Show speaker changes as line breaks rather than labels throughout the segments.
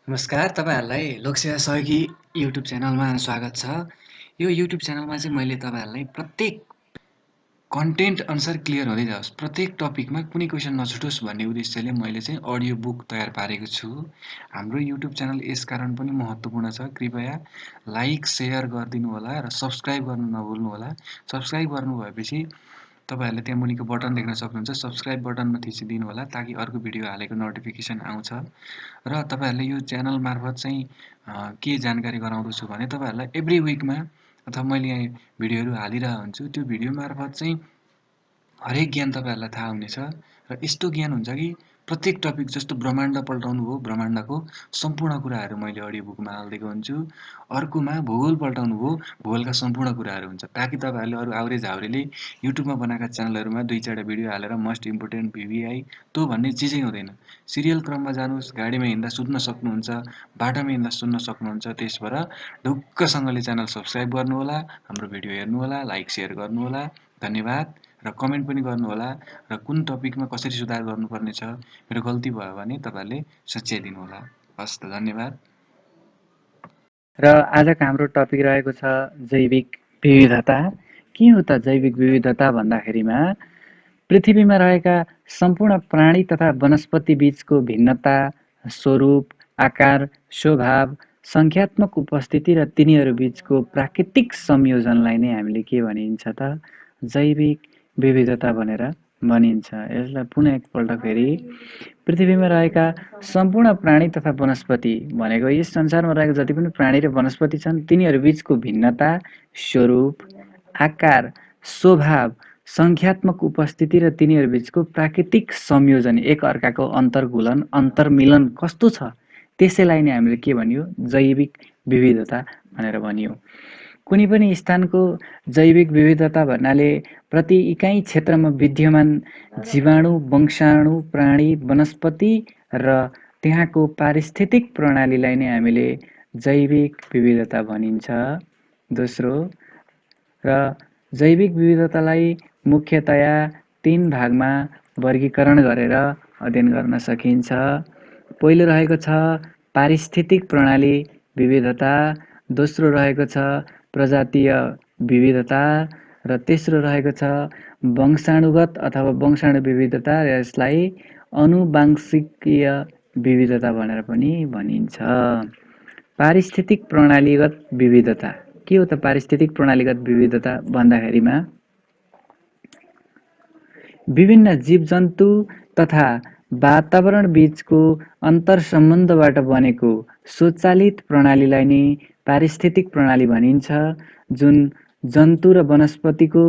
नमस्कार, तपाईँहरूलाई लोकसेवा सहयोगी युट्युब च्यानलमा स्वागत छ। यो युट्युब च्यानलमा चाहिँ मैले तपाईँहरूलाई प्रत्येक कन्टेन्ट अनुसार क्लियर हुँदै जाओस्, प्रत्येक टपिकमा कुनै क्वेसन नछुटोस् भन्ने उद्देश्यले मैले चाहिँ अडियो बुक तयार पारेको छु। हाम्रो युट्युब च्यानल यस कारण पनि महत्त्वपूर्ण छ। कृपया लाइक, सेयर गरिदिनु होला र सब्स्क्राइब गर्नु नभुल्नु होला। सब्स्क्राइब गर्नु भएपछि तपाईँहरूले त्यहाँ मुनिको बटन देख्न सक्नुहुन्छ। सब्स्क्राइब बटनमा थिचिदिनु होला ताकि अर्को भिडियो हालेको नोटिफिकेसन आउँछ र तपाईँहरूले यो च्यानल मार्फत चाहिँ के जानकारी गराउँदछु भने तपाईँहरूलाई एभ्री विकमा अथवा मैले यहाँ भिडियोहरू हालिरहेको हुन्छु। त्यो भिडियो मार्फत चाहिँ हरेक ज्ञान तपाईँहरूलाई थाहा हुनेछ र यस्तो ज्ञान हुन्छ कि प्रत्येक टपिक जस्तो ब्रह्माण्ड पल्टाउनु भयो, ब्रह्माण्डको सम्पूर्ण कुराहरू मैले अडियो बुकमा हालिदिएको हुन्छु। अर्कोमा भूगोल पल्टाउनु भयो, भूगोलका सम्पूर्ण कुराहरू हुन्छ ताकि तपाईँहरूले अरू आवरे झाउरेले युट्युबमा बनाएका च्यानलहरूमा 2-4 भिडियो हालेर मस्ट इम्पोर्टेन्ट भिभिआई त्यो भन्ने चिजै हुँदैन। सिरियल क्रममा जानुहोस्, गाडीमा हिँड्दा सुत्न सक्नुहुन्छ, बाटोमा हिँड्दा सुन्न सक्नुहुन्छ। त्यस भएर ढुक्कसँगले च्यानल सब्स्क्राइब गर्नुहोला, हाम्रो भिडियो हेर्नुहोला, लाइक सेयर गर्नुहोला। धन्यवाद र कमेन्ट पनि गर्नुहोला र कुन टपिकमा कसरी सुधार गर्नुपर्ने छ, मेरो गल्ती भयो भने तपाईँहरूले सच्याइदिनुहोला। हस् त, धन्यवाद।
र आजको हाम्रो टपिक रहेको छ जैविक विविधता। के हो त जैविक विविधता भन्दाखेरिमा पृथ्वीमा रहेका सम्पूर्ण प्राणी तथा वनस्पति बीचको भिन्नता, स्वरूप, आकार, स्वभाव, सङ्ख्यात्मक उपस्थिति र तिनीहरू बीचको प्राकृतिक संयोजनलाई नै हामीले के भनिन्छ त जैविक विविधता भनेर भनिन्छ। यसलाई पुनः एकपल्ट फेरि पृथ्वीमा रहेका सम्पूर्ण प्राणी तथा वनस्पति भनेको यस संसारमा रहेका जति पनि प्राणी र वनस्पति छन् तिनीहरू बीचको भिन्नता, स्वरूप, आकार, स्वभाव, सङ्ख्यात्मक उपस्थिति र तिनीहरू बीचको प्राकृतिक संयोजन, एक अर्काको अन्तर्घुलन, अन्तर्मिलन कस्तो छ त्यसैलाई नै हामीले के भनियो जैविक विविधता भनेर भनियो। कुनै पनि स्थानको जैविक विविधता भन्नाले प्रति इकाइ क्षेत्रमा विद्यमान जीवाणु, वंशाणु, प्राणी, वनस्पति र त्यहाँको पारिस्थितिक प्रणालीलाई नै हामीले जैविक विविधता भनिन्छ। दोस्रो र जैविक विविधतालाई मुख्यतया 3 भागमा वर्गीकरण गरेर अध्ययन गर्न सकिन्छ। पहिलो रहेको छ पारिस्थितिक प्रणाली विविधता, दोस्रो रहेको छ प्रजातीय विविधता र तेस्रो रहेको छ वंशाणुगत अथवा वंशाणु विविधता, यसलाई आनुवांशिकीय विविधता भनेर पनि भनिन्छ। पारिस्थितिक प्रणालीगत विविधता के हो त पारिस्थितिक प्रणालीगत विविधता भन्दाखेरिमा विभिन्न जीवजन्तु तथा वातावरण बीचको अन्तर्सम्बन्धबाट बनेको स्वचालित प्रणालीलाई नै पारिस्थितिक प्रणाली भनिन्छ, जुन जन्तु र वनस्पतिको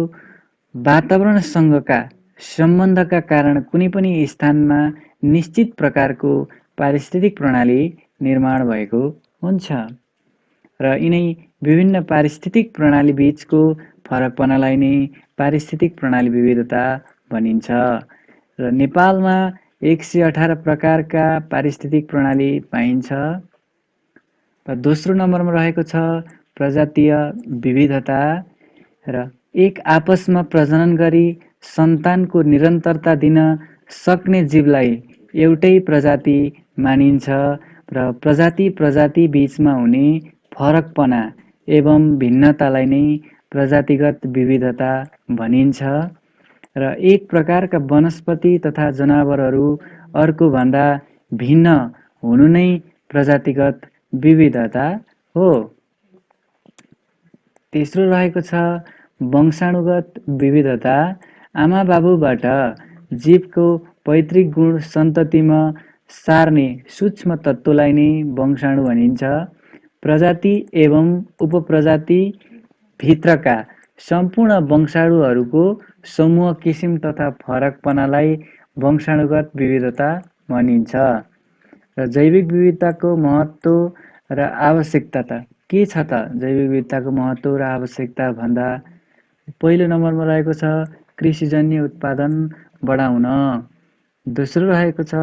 वातावरणसँगका सम्बन्धका कारण कुनै पनि स्थानमा निश्चित प्रकारको पारिस्थितिक प्रणाली निर्माण भएको हुन्छ र यिनै विभिन्न पारिस्थितिक प्रणाली बीचको फरकपनालाई नै पारिस्थितिक प्रणाली विविधता भनिन्छ। र नेपालमा 118 प्रकारका पारिस्थितिक प्रणाली पाइन्छ। र दोस्रो नम्बरमा रहेको छ प्रजातीय विविधता र एक आपसमा प्रजनन गरी सन्तानको निरन्तरता दिन सक्ने जीवलाई एउटै प्रजाति मानिन्छ र प्रजाति प्रजाति बीचमा हुने फरकपना एवं भिन्नतालाई नै प्रजातिगत विविधता भनिन्छ र एक प्रकारका वनस्पति तथा जनावरहरू अर्कोभन्दा भिन्न हुनु नै प्रजातिगत विविधता हो। तेस्रो रहेको छ वंशाणुगत विविधता। आमा बाबुबाट जीवको पैतृक गुण सन्ततिमा सार्ने सूक्ष्म तत्त्वलाई नै वंशाणु भनिन्छ। प्रजाति एवं उपप्रजाति भित्रका सम्पूर्ण वंशाणुहरूको समूह किसिम तथा फरकपनालाई वंशाणुगत विविधता भनिन्छ। र जैविक विविधताको महत्त्व र आवश्यकता त के छ त जैविक विविधताको महत्त्व र आवश्यकता भन्दा पहिलो नम्बरमा रहेको छ कृषिजन्य उत्पादन बढाउन, दोस्रो रहेको छ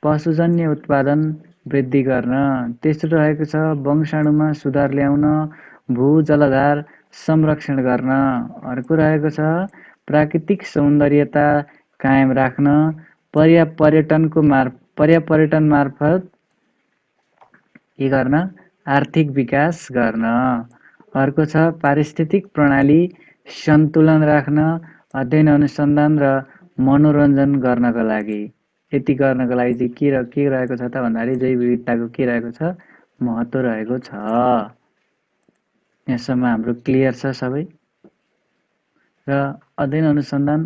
पशुजन्य उत्पादन वृद्धि गर्न, तेस्रो रहेको छ वंशाणुमा सुधार ल्याउन, भूजलाधार संरक्षण गर्न, अर्को रहेको छ प्राकृतिक सौन्दर्यता कायम राख्न, पर्यापर्यटन मार्फत के गर्न? आर्थिक विकास गर्न। अर्को छ पारिस्थितिक प्रणाली सन्तुलन राख्न, अध्ययन अनुसन्धान र मनोरञ्जन गर्नका लागि। यति गर्नको लागि चाहिँ के रहेको छ त भन्दाखेरि जैव विविधताको के रहेको छ? महत्त्व रहेको छ। यहाँसम्म हाम्रो क्लियर छ सबै? र अध्ययन अनुसन्धान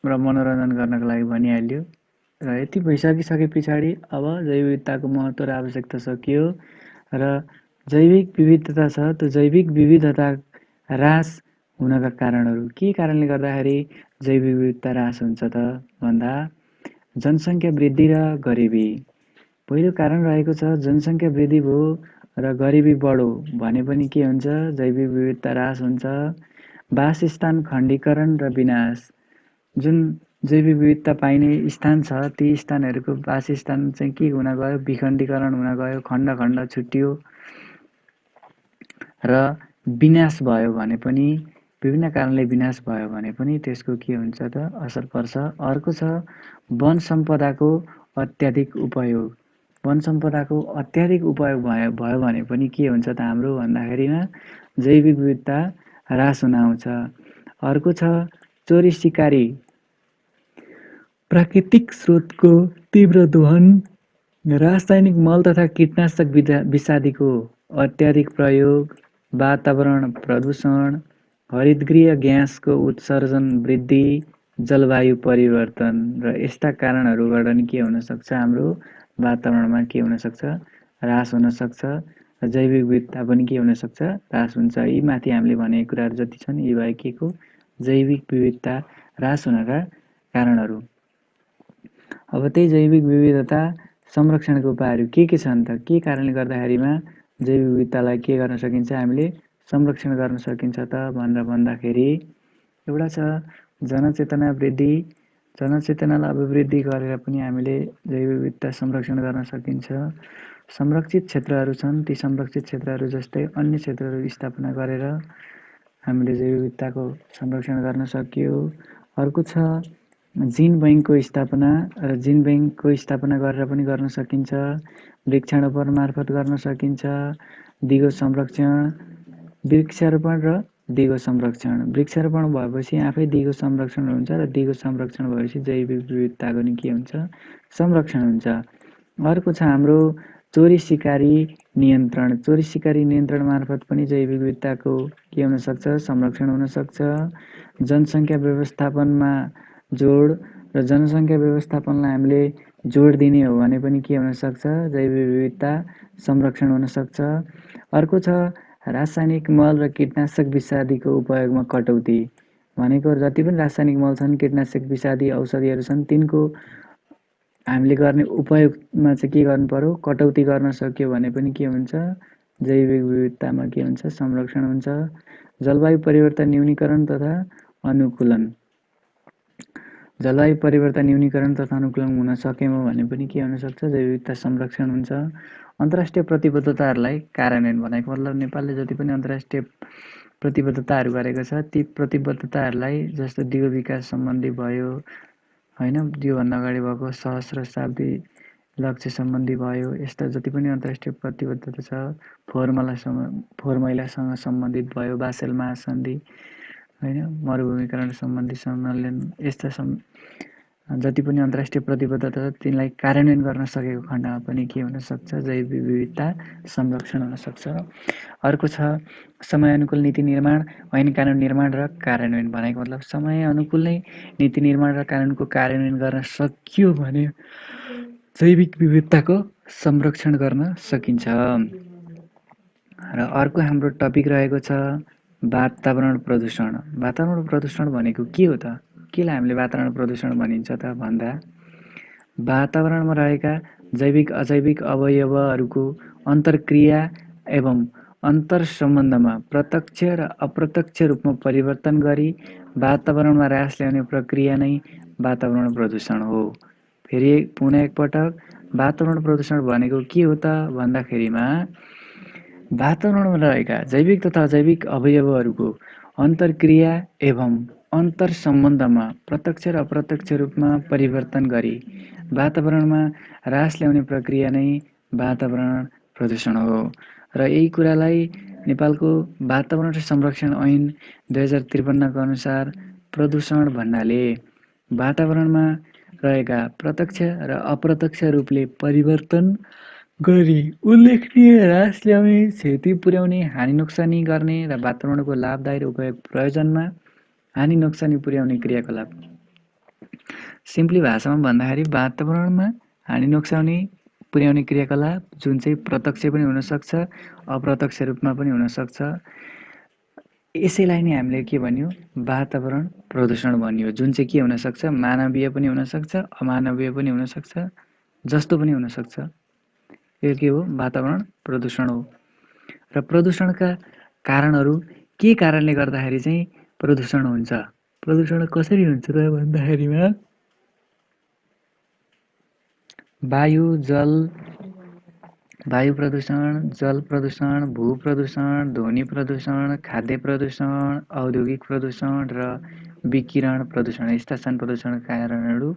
र मनोरञ्जन गर्नको लागि भनिहाल्यो। र यति भइसकिसके पछाडि अब जैव विविधताको महत्त्व र आवश्यकता सकियो र जैविक विविधता छ, त्यो जैविक विविधता ह्रास हुनका कारणहरू के कारणले गर्दाखेरि जैविक विविधता ह्रास हुन्छ त भन्दा जनसङ्ख्या वृद्धि र गरिबी। पहिलो कारण रहेको छ जनसङ्ख्या वृद्धि भयो र गरिबी बढो भने पनि के हुन्छ? जैविक विविधता ह्रास हुन्छ। वासस्थान खण्डीकरण र विनाश। जुन जैविक विविधता पाइने स्थान छ ती स्थानहरूको वासस्थान चाहिँ के हुन गयो? विखण्डीकरण हुन गयो, खण्ड खण्ड छुट्टियो र विनाश भयो भने पनि, विभिन्न कारणले विनाश भयो भने पनि त्यसको के हुन्छ त? असर पर्छ। अर्को छ वन सम्पदाको अत्याधिक उपयोग। वन सम्पदाको अत्याधिक उपयोग भयो भने पनि के हुन्छ त हाम्रो भन्दाखेरिमा जैविक विविधता ह्रास हुन आउँछ। अर्को छ चोरी सिकारी, प्राकृतिक स्रोतको तीव्र दोहन, रासायनिक मल तथा कीटनाशक विषादीको अत्याधिक प्रयोग, वातावरण प्रदूषण, हरितगृह ग्यासको उत्सर्जन वृद्धि, जलवायु परिवर्तन र यस्ता कारणहरूबाट नि के हुन सक्छ? हाम्रो वातावरणमा के हुन सक्छ? ह्रास हुन सक्छ र जैविक विविधता पनि के हुन सक्छ? ह्रास हुन्छ। यी माथि हामीले भनेको कुराहरू जति छन् यी बाहेकको जैविक विविधता ह्रास हुनका कारणहरू। अब त्यही जैविक विविधता संरक्षणको उपायहरू के छन् त? के कारणले गर्दाखेरिमा जैविक विविधतालाई के गर्न सकिन्छ? हामीले संरक्षण गर्न सकिन्छ त भनेर भन्दाखेरि एउटा छ जनचेतना वृद्धि। जनचेतनालाई अभिवृद्धि गरेर पनि हामीले जैव विविधता संरक्षण गर्न सकिन्छ। संरक्षित क्षेत्रहरू छन्, ती संरक्षित क्षेत्रहरू जस्तै अन्य क्षेत्रहरू स्थापना गरेर हामीले जैव विविधताको संरक्षण गर्न सकियो। अर्को छ जिन बैङ्कको स्थापना र जिन बैङ्कको स्थापना गरेर पनि गर्न सकिन्छ। वृक्षारोपण मार्फत गर्न सकिन्छ। दिगो संरक्षण, वृक्षारोपण र दिगो संरक्षण। वृक्षारोपण भएपछि आफै दिगो संरक्षण हुन्छ र दिगो संरक्षण भएपछि जैविक विविधताको नि के हुन्छ? संरक्षण हुन्छ। अर्को छ हाम्रो चोरी सिकारी नियन्त्रण। चोरी सिकारी नियन्त्रण मार्फत पनि जैविक विविधताको के हुन सक्छ? संरक्षण हुन सक्छ। जनसङ्ख्या व्यवस्थापनमा जोड र जनसङ्ख्या व्यवस्थापनलाई हामीले जोड दिने हो भने पनि के हुन सक्छ? जैविक विविधता संरक्षण हुन सक्छ। अर्को छ रासायनिक मल र कीटनाशक विषादीको उपयोगमा कटौती। भनेको जति पनि रासायनिक मल छन्, कीटनाशक विषादी औषधिहरू छन्, तिनको हामीले गर्ने उपयोगमा चाहिँ के गर्नु पर्यो? कटौती गर्न सक्यो भने पनि के हुन्छ? जैविक विविधतामा के हुन्छ? संरक्षण हुन्छ। जलवायु परिवर्तन न्यूनीकरण तथा अनुकूलन। जलवायु परिवर्तन न्यूनीकरण तथा अनुकूलन हुन सक्यौँ भने पनि के हुन सक्छ? जैव विविधता संरक्षण हुन्छ। अन्तर्राष्ट्रिय प्रतिबद्धताहरूलाई कार्यान्वयन भनेको मतलब नेपालले जति पनि अन्तर्राष्ट्रिय प्रतिबद्धताहरू गरेको छ ती प्रतिबद्धताहरूलाई जस्तो दिगो विकास सम्बन्धी भयो हैन, त्योभन्दा अगाडि भएको सहस्र शताब्दी लक्ष्य सम्बन्धी भयो, यस्ता जति पनि अन्तर्राष्ट्रिय प्रतिबद्धता छ, फोहोर मैलासँग सम्बन्धित भयो, बासेल महासन्धि हैन, मरुभूमिकरण सम्बन्धी सम्मेलन, यस्ता जति पनि अन्तर्राष्ट्रिय प्रतिबद्धता छ तिनलाई कार्यान्वयन गर्न सकेको खण्डमा पनि के हुन सक्छ? जैव विविधता संरक्षण हुन सक्छ। अर्को छ समय अनुकूल नीति निर्माण, ऐन कानुन निर्माण र कार्यान्वयन। भनेको मतलब समय अनुकूल नै नीति निर्माण र कानुनको कार्यान्वयन गर्न सकियो भने जैविक विविधताको संरक्षण गर्न सकिन्छ। र अर्को हाम्रो टपिक रहेको छ वातावरण प्रदूषण। वातावरण प्रदूषण भनेको के हो त? केलाई हामीले वातावरण प्रदूषण भनिन्छ त भन्दा वातावरणमा रहेका जैविक अजैविक अवयवहरूको अन्तर्क्रिया एवं अन्तर सम्बन्धमा प्रत्यक्ष र अप्रत्यक्ष रूपमा परिवर्तन गरी वातावरणमा ह्रास ल्याउने प्रक्रिया नै वातावरण प्रदूषण हो। फेरि पुनः एकपटक वातावरण प्रदूषण भनेको के हो त भन्दाखेरिमा वातावरणमा रहेका जैविक तथा अजैविक अवयवहरूको अन्तर्क्रिया एवं अन्तर सम्बन्धमा प्रत्यक्ष र अप्रत्यक्ष रूपमा परिवर्तन गरी वातावरणमा ह्रास ल्याउने प्रक्रिया नै वातावरण प्रदूषण हो। र यही कुरालाई नेपालको वातावरण संरक्षण ऐन 2053 को अनुसार प्रदूषण भन्नाले वातावरणमा रहेका प्रत्यक्ष र अप्रत्यक्ष रूपले परिवर्तन गरी उल्लेखनीय ह्रास ल्याउने, क्षति पुर्याउने, हानि नोक्सानी गर्ने र वातावरणको लाभदायी उपयोग प्रयोजनमा हानि नोक्सानी पुर्याउने क्रियाकलाप। सिम्पली भाषामा भन्दाखेरि वातावरणमा हानि नोक्सानी पुर्याउने क्रियाकलाप जुन चाहिँ प्रत्यक्ष पनि हुनसक्छ, अप्रत्यक्ष रूपमा पनि हुनसक्छ। यसैलाई नै हामीले के भन्यो? वातावरण प्रदूषण भन्यो। जुन चाहिँ के हुनसक्छ? मानवीय पनि हुनसक्छ, अमानवीय पनि हुनसक्छ, जस्तो पनि हुनसक्छ। यो के हो? वातावरण प्रदूषण हो। र प्रदूषणका कारणहरू के कारणले गर्दाखेरि चाहिँ प्रदूषण हुन्छ? प्रदूषण कसरी हुन्छ त भन्दाखेरिमा वायु प्रदूषण, जल प्रदूषण, भू प्रदूषण, ध्वनि प्रदूषण, खाद्य प्रदूषण, औद्योगिक प्रदूषण र विकिरण प्रदूषण, स्थान प्रदूषणका कारणहरू।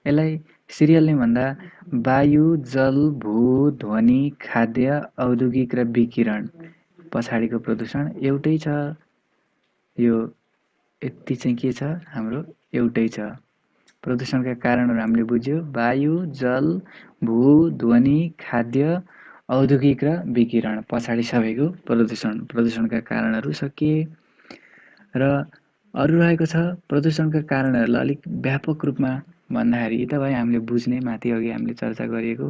यसलाई सिरियलले भन्दा वायु, जल, भू, ध्वनि, खाद्य, औद्योगिक र विकिरण पछाडिको प्रदूषण एउटै छ। यो यति चाहिँ के छ? हाम्रो एउटै छ। प्रदूषणका कारणहरू हामीले बुझ्यो। वायु, जल, भू, ध्वनि, खाद्य, औद्योगिक र विकिरण पछाडि सबैको प्रदूषणका कारणहरू सकिए। र अरू रहेको छ प्रदूषणका कारणहरूलाई अलिक व्यापक रूपमा भन्दाखेरि त भयो हामीले बुझ्ने, माथि अघि हामीले चर्चा गरिएको।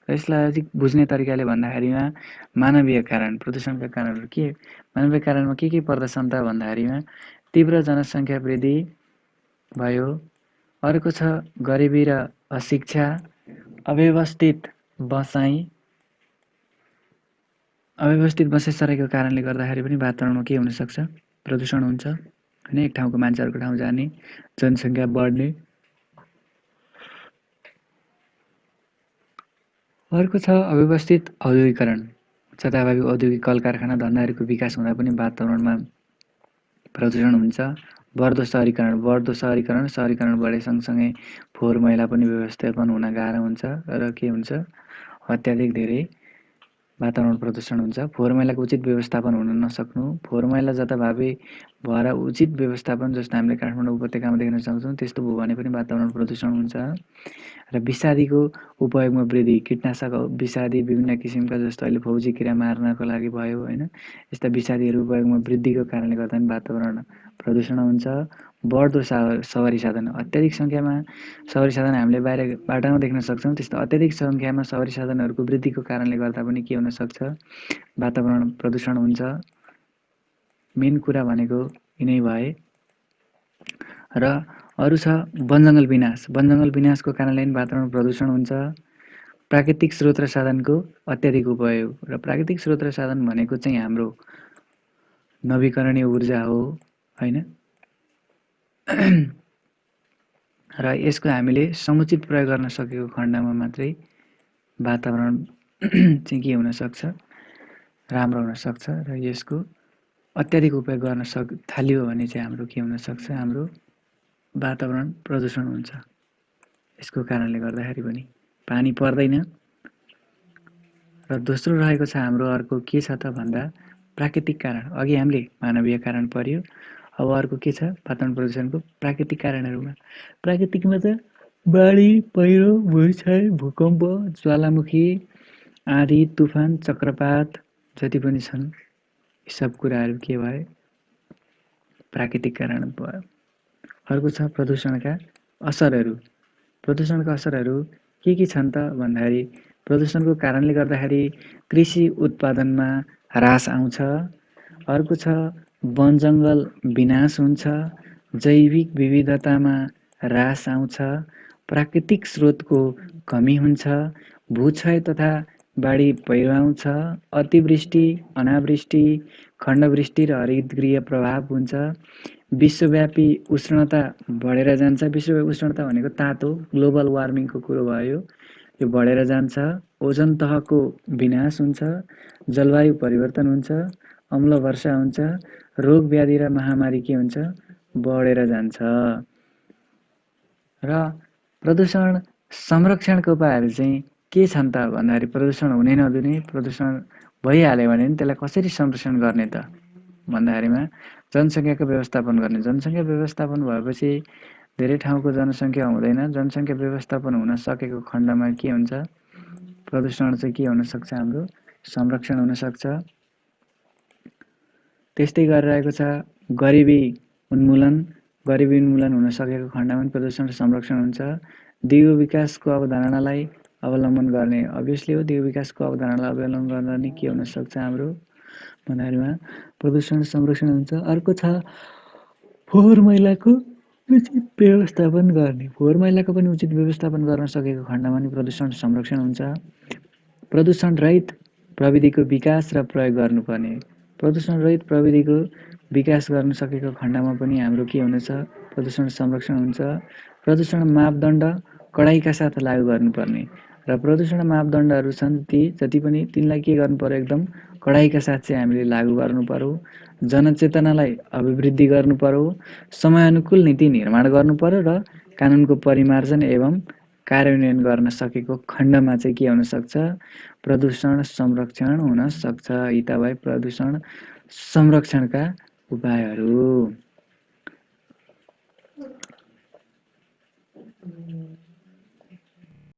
र यसलाई अलिक बुझ्ने तरिकाले भन्दाखेरिमा मानवीय कारण, प्रदूषणका कारणहरू के? मानवीय कारणमा के पर्दछन् त भन्दाखेरिमा तीव्र जनसङ्ख्या वृद्धि भयो। अर्को छ गरिबी र अशिक्षा, अव्यवस्थित बसाइसराइको कारणले गर्दाखेरि पनि वातावरणमा के हुनसक्छ? प्रदूषण हुन्छ। होइन, एक ठाउँको मान्छे अर्को ठाउँ जाने, जनसङ्ख्या बढ्ने। अर्को छ अव्यवस्थित औद्योगिकरण, जताभावी औद्योगिक कल कारखाना धन्दाहरूको विकास हुँदा पनि वातावरणमा प्रदूषण हुन्छ। बढ्दो सहरीकरण बढे सँगसँगै फोहोर मैला पनि व्यवस्थापन हुन गाह्रो हुन्छ र के हुन्छ? अत्याधिक धेरै वातावरण प्रदूषण हुन्छ। फोहोर मैलाको उचित व्यवस्थापन हुन नसक्नु, फोहोर मैला जताभावी भएर उचित व्यवस्थापन, जस्तो हामीले काठमाडौँ उपत्यकामा देख्न सक्छौँ, त्यस्तो भयो भने पनि वातावरण प्रदूषण हुन्छ। र विषादीको उपयोगमा वृद्धि, कीटनाशक विषादी विभिन्न किसिमका, जस्तो अहिले फौजी किरा मार्नको लागि भयो होइन, यस्ता विषादीहरू उपयोगमा वृद्धिको कारणले गर्दा पनि वातावरण प्रदूषण हुन्छ। बढ्दो सवारी साधन, अत्याधिक सङ्ख्यामा सवारी साधन हामीले बाहिर बाटामा देख्न सक्छौँ। त्यस्तो अत्याधिक सङ्ख्यामा सवारी साधनहरूको वृद्धिको कारणले गर्दा पनि के हुनसक्छ? वातावरण प्रदूषण हुन्छ। मेन कुरा भनेको यिनै भए। र अरू छ वनजङ्गल विनाश, वनजङ्गल विनाशको कारणले पनि वातावरण प्रदूषण हुन्छ। प्राकृतिक स्रोत र साधनको अत्याधिक उपयोग, र प्राकृतिक स्रोत र साधन भनेको चाहिँ हाम्रो नवीकरणीय ऊर्जा हो होइन। र यसको हामीले समुचित प्रयोग गर्न सकेको खण्डमा मात्रै वातावरण चाहिँ के हुनसक्छ? राम्रो हुनसक्छ। र यसको अत्याधिक उपयोग गर्न थालियो भने चाहिँ हाम्रो के हुनसक्छ? हाम्रो वातावरण प्रदूषण हुन्छ। यसको कारणले गर्दाखेरि पनि पानी पर्दैन। र दोस्रो रहेको छ हाम्रो अर्को के छ त भन्दा प्राकृतिक कारण। अघि हामीले मानवीय कारण पर्यो, अब अर्को के छ? वातावरण प्रदूषणको प्राकृतिक कारणहरूमा। प्राकृतिकमा त बाढी, पहिरो, भूइँछाइ, भूकम्प, ज्वालामुखी, आँधी, तुफान, चक्रपात जति पनि छन्, यी सब कुराहरू के भए? प्राकृतिक कारण भयो। अर्को छ प्रदूषणका असरहरू। प्रदूषणका असरहरू के छन् त भन्दाखेरि प्रदूषणको कारणले गर्दाखेरि कृषि उत्पादनमा ह्रास आउँछ। अर्को छ वनजङ्गल विनाश हुन्छ, जैविक विविधतामा ह्रास आउँछ, प्राकृतिक स्रोतको कमी हुन्छ, भूक्षय तथा बाढी पहिरो आउँछ, अतिवृष्टि, अनावृष्टि, खण्डवृष्टि र हरितगृह प्रभाव हुन्छ, विश्वव्यापी उष्णता बढेर जान्छ। विश्वव्यापी उष्णता भनेको तातो ग्लोबल वार्मिङको कुरो भयो, यो बढेर जान्छ। ओजन तहको विनाश हुन्छ, जलवायु परिवर्तन हुन्छ, अम्ल वर्षा हुन्छ, रोग व्याधि र महामारी के हुन्छ? बढेर जान्छ। र प्रदूषण संरक्षणका उपायहरू चाहिँ के छन् त भन्दाखेरि प्रदूषण हुनै नदिने, प्रदूषण भइहाल्यो भने नि त्यसलाई कसरी संरक्षण गर्ने त भन्दाखेरिमा जनसङ्ख्याको व्यवस्थापन गर्ने। जनसङ्ख्या व्यवस्थापन भएपछि धेरै ठाउँको जनसङ्ख्या हुँदैन। जनसङ्ख्या व्यवस्थापन हुन सकेको खण्डमा के हुन्छ, प्रदूषण चाहिँ के हुनसक्छ, हाम्रो संरक्षण हुनसक्छ। त्यस्तै गरिरहेको छ गरिबी उन्मूलन। गरिबी उन्मूलन हुन सकेको खण्डमा पनि प्रदूषण संरक्षण हुन्छ। दिगो विकासको अवधारणालाई अवलम्बन गर्ने, अभियसली हो, दिगो विकासको अवधारणालाई अवलम्बन गर्दा नि के हुनसक्छ हाम्रो भन्दाखेरिमा प्रदूषण संरक्षण हुन्छ। अर्को छ फोहोर मैलाको उचित व्यवस्थापन गर्ने। फोहोर मैलाको पनि उचित व्यवस्थापन गर्न सकेको खण्डमा नि प्रदूषण संरक्षण हुन्छ। प्रदूषण रहित प्रविधिको विकास र प्रयोग गर्नुपर्ने। प्रदूषण रहित प्रविधिको विकास गर्न सकेको खण्डमा पनि हाम्रो के हुनेछ, प्रदूषण संरक्षण हुन्छ। प्रदूषण मापदण्ड कडाइका साथ लागू गर्नुपर्ने र प्रदूषण मापदण्डहरू छन् ती जति पनि तिनलाई के गर्नु पर्यो, एकदम कडाइका साथ चाहिँ हामीले लागू गर्नु पर्यो। जनचेतनालाई अभिवृद्धि गर्नु पर्यो। समयानुकूल नीति निर्माण गर्नु पर्यो र कानुनको परिमार्जन एवं कार्यान्वयन गर्न सकेको खण्डमा चाहिँ के हुनसक्छ, प्रदूषण संरक्षण हुन सक्छ। यी त भए प्रदूषण संरक्षणका उपायहरू।